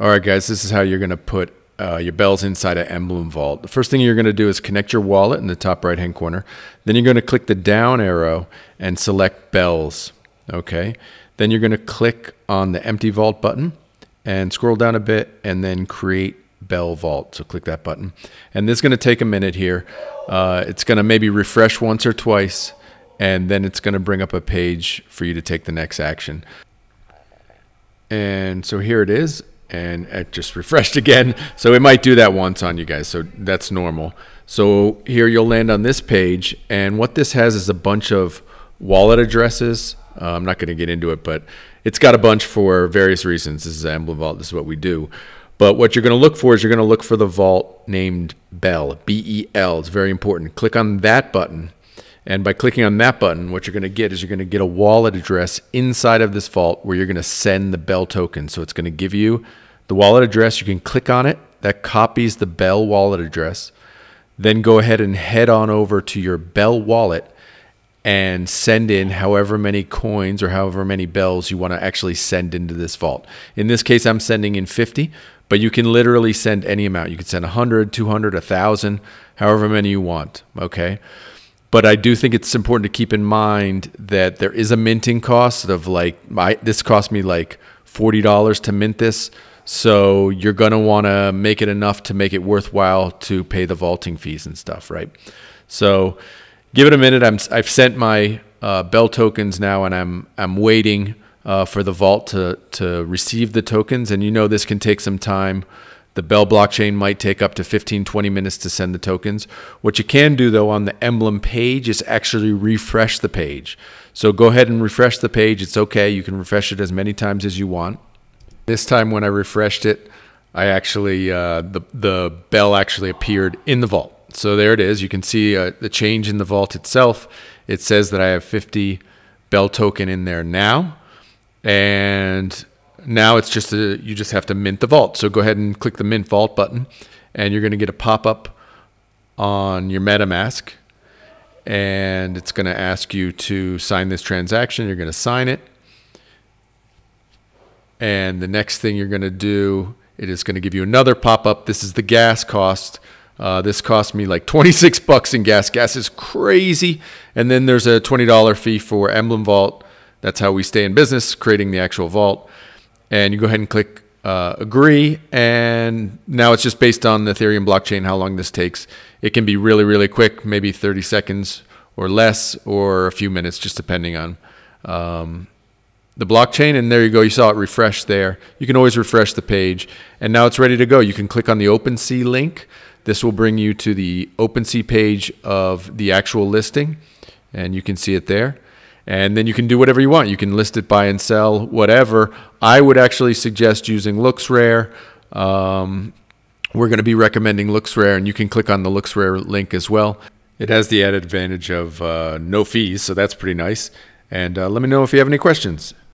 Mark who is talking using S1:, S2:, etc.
S1: All right, guys, this is how you're going to put your bells inside an Emblem Vault. The first thing you're going to do is connect your wallet in the top right-hand corner. Then you're going to click the down arrow and select bells. Okay. Then you're going to click on the empty vault button and scroll down a bit and then create Bell Vault. So click that button. And this is going to take a minute here. It's going to maybe refresh once or twice, and then it's going to bring up a page for you to take the next action. And so here it is. And it just refreshed again. So it might do that once on you guys. So that's normal. So here you'll land on this page. And what this has is a bunch of wallet addresses. I'm not going to get into it, but it's got a bunch for various reasons. This is Emblem Vault. This is what we do. But what you're going to look for is you're going to look for the vault named BEL, B-E-L. It's very important. Click on that button. And by clicking on that button, what you're going to get is you're going to get a wallet address inside of this vault where you're going to send the BEL token. So it's going to give you the wallet address. You can click on it. That copies the BEL wallet address. Then go ahead and head on over to your BEL wallet and send in however many coins or however many bells you want to actually send into this vault. In this case, I'm sending in 50, but you can literally send any amount. You can send 100, 200, 1,000, however many you want, okay? But I do think it's important to keep in mind that there is a minting cost of this cost me like $40 to mint this. So you're going to want to make it enough to make it worthwhile to pay the vaulting fees and stuff, right? So give it a minute. I've sent my BEL tokens now, and I'm waiting for the vault to receive the tokens. And you know this can take some time. The BEL blockchain might take up to 15, 20 minutes to send the tokens. What you can do, though, on the Emblem page is actually refresh the page. So go ahead and refresh the page. It's okay. You can refresh it as many times as you want. This time when I refreshed it, I actually the BEL actually appeared in the vault. So there it is. You can see the change in the vault itself. It says that I have 50 BEL token in there now. And now it's just you just have to mint the vault. So go ahead and click the mint vault button, and you're going to get a pop-up on your MetaMask, and it's going to ask you to sign this transaction. You're going to sign it, and the next thing you're going to do, it is going to give you another pop-up. This is the gas cost. This cost me like 26 bucks in gas. Gas is crazy. And then there's a $20 fee for Emblem Vault. That's how we stay in business, creating the actual vault. And you go ahead and click agree. And now it's just based on the Ethereum blockchain, how long this takes. It can be really, really quick, maybe 30 seconds or less, or a few minutes, just depending on the blockchain. And there you go. You saw it refresh there. You can always refresh the page. And now it's ready to go. You can click on the OpenSea link. This will bring you to the OpenSea page of the actual listing, and you can see it there. And then you can do whatever you want. You can list it, buy and sell, whatever. I would actually suggest using LooksRare. We're going to be recommending LooksRare, and you can click on the LooksRare link as well. It has the added advantage of no fees, so that's pretty nice. And let me know if you have any questions.